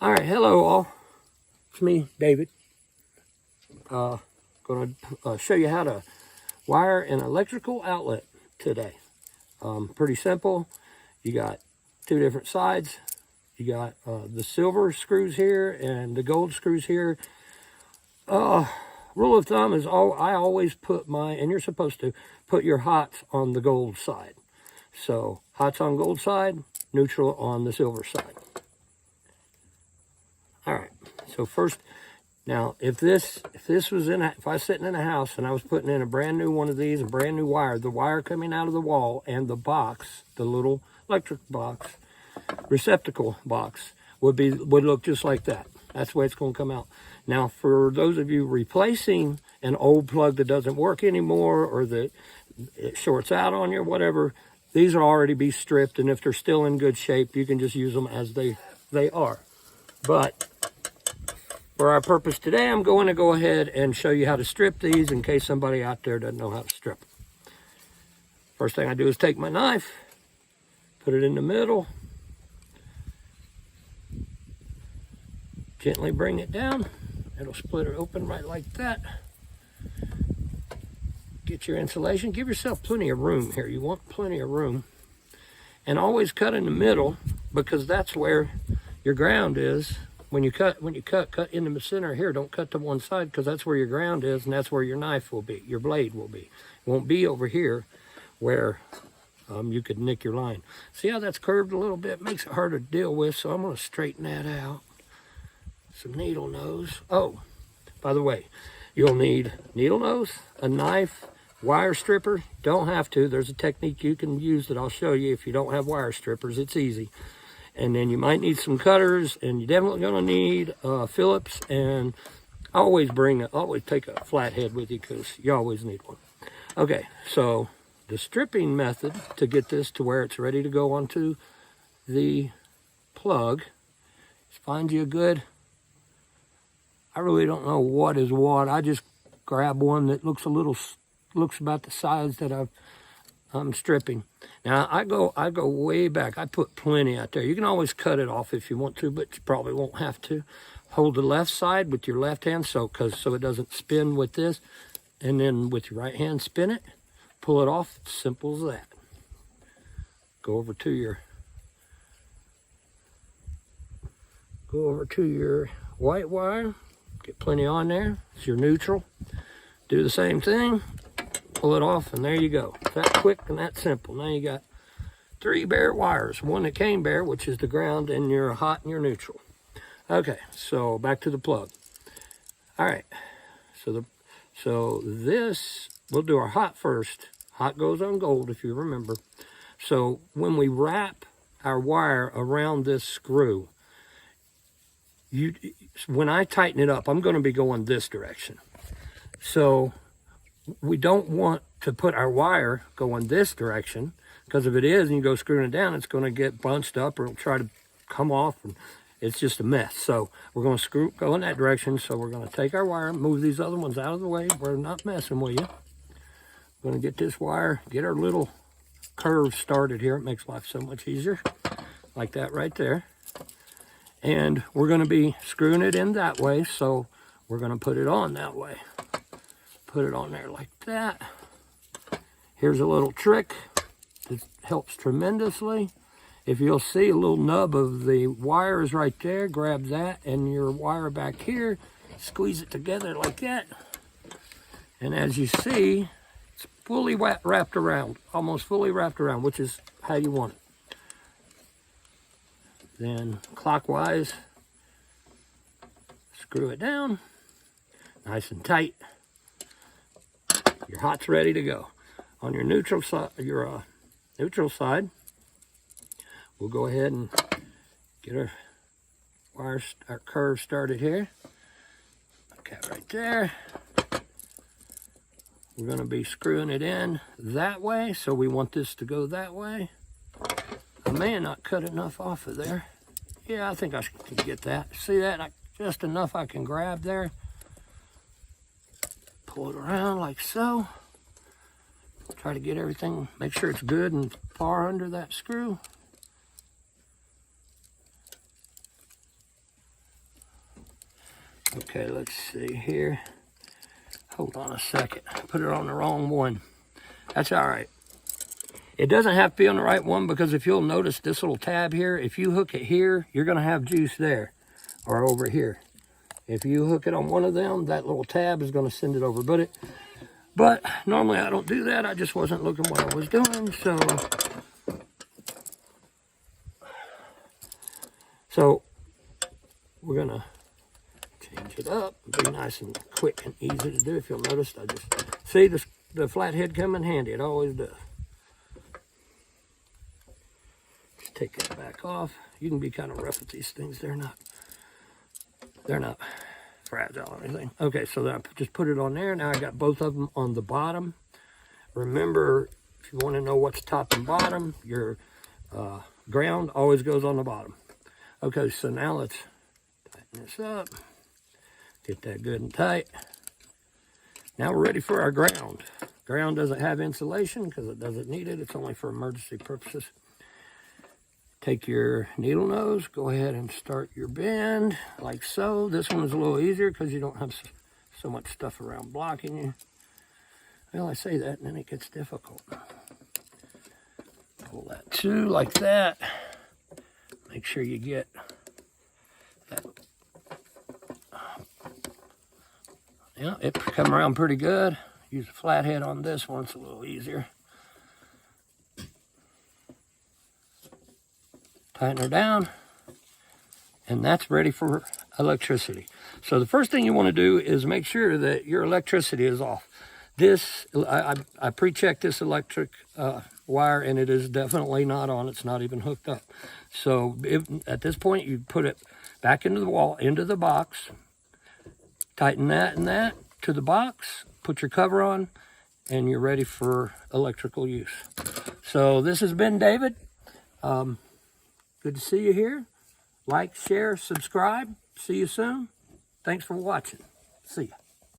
All right, hello all. It's me, David. Going to show you how to wire an electrical outlet today. Pretty simple. You got two different sides. You got the silver screws here and the gold screws here. Rule of thumb is I always put and you're supposed to put your hots on the gold side. So hots on gold side, neutral on the silver side. All right, so first, now if I was sitting in a house and I was putting in a brand new one of these, a brand new wire, the wire coming out of the wall and the box, the little electric box, receptacle box, would look just like that. That's the way it's going to come out. Now, for those of you replacing an old plug that doesn't work anymore or that it shorts out on you or whatever, these will already be stripped, and if they're still in good shape, you can just use them as they are. But for our purpose today, I'm going to go ahead and show you how to strip these in case somebody out there doesn't know how to strip them. First thing I do is take my knife, put it in the middle, gently bring it down. It'll split it open right like that. Get your insulation. Give yourself plenty of room here. You want plenty of room. And always cut in the middle because that's where your ground is. When you cut in the center here. Don't cut to one side because that's where your ground is and that's where your knife will be, your blade will be. It won't be over here where you could nick your line. See how that's curved a little bit? Makes it hard to deal with, so I'm going to straighten that out. Some needle nose. Oh, by the way, you'll need needle nose, a knife, wire stripper. Don't have to. There's a technique you can use that I'll show you if you don't have wire strippers. It's easy. And then you might need some cutters, and you're definitely going to need Phillips. And always take a flathead with you because you always need one. Okay, so the stripping method to get this to where it's ready to go onto the plug is find you a good, I really don't know what is what. I just grab one that looks about the size that I'm stripping. Now I go way back. I put plenty out there. You can always cut it off if you want to, but you probably won't have to. Hold the left side with your left hand so it doesn't spin with this, and then with your right hand spin it, pull it off. Simple as that. Go over to your white wire. Get plenty on there. It's your neutral. Do the same thing. Pull it off, and there you go. It's that quick and that simple. Now you got 3 bare wires. One that came bare, which is the ground, and your hot and your neutral. Okay, so back to the plug. All right, so this, we'll do our hot first. Hot goes on gold, if you remember. So when we wrap our wire around this screw, when I tighten it up, I'm going to be going this direction. So we don't want to put our wire going this direction, because if it is and you go screwing it down, it's going to get bunched up or it'll try to come off, and it's just a mess. So we're going to go in that direction. So we're going to take our wire, move these other ones out of the way. We're not messing with you. We're going to get this wire, get our little curve started here. It makes life so much easier, like that right there. And we're going to be screwing it in that way, so we're going to put it on that way. Put it on there like that. Here's a little trick that helps tremendously. If you'll see, a little nub of the wire is right there. Grab that and your wire back here. Squeeze it together like that. And as you see, it's fully wrapped around, almost fully wrapped around, which is how you want it. Then clockwise, screw it down, nice and tight. Your hot's ready to go. On your neutral side, we'll go ahead and get our curve started here. Okay, right there. We're going to be screwing it in that way, so we want this to go that way. I may have not cut enough off of there. Yeah, I think I can get that. See that? Just enough I can grab there. Pull it around like so. Try to get everything, make sure it's good and far under that screw. Okay, let's see here. Hold on a second. Put it on the wrong one. That's all right. It doesn't have to be on the right one, because if you'll notice this little tab here, if you hook it here, you're going to have juice there or over here. If you hook it on one of them, that little tab is going to send it over. But normally I don't do that. I just wasn't looking what I was doing. So we're going to change it up. Be nice and quick and easy to do. If you'll notice, I just see the flathead come in handy. It always does. Just take that back off. You can be kind of rough with these things. They're not fragile or anything. Okay, so then I just put it on there. Now I got both of them on the bottom. Remember, if you want to know what's top and bottom, your ground always goes on the bottom. Okay, so now let's tighten this up. Get that good and tight. Now we're ready for our ground. Ground doesn't have insulation because it doesn't need it. It's only for emergency purposes. Take your needle nose, go ahead and start your bend like so. This one is a little easier because you don't have so much stuff around blocking you. Well, I say that and then it gets difficult. Pull that too, like that. Make sure you get that. Yeah, it come around pretty good. Use a flathead on this one, it's a little easier. Tighten her down, and that's ready for electricity. So the first thing you want to do is make sure that your electricity is off. This, I pre-checked this electric wire, and it is definitely not on. It's not even hooked up. So at this point, you put it back into the wall, into the box, tighten that and that to the box, put your cover on, and you're ready for electrical use. So this has been David. Good to see you here. Like, share, subscribe. See you soon. Thanks for watching. See ya.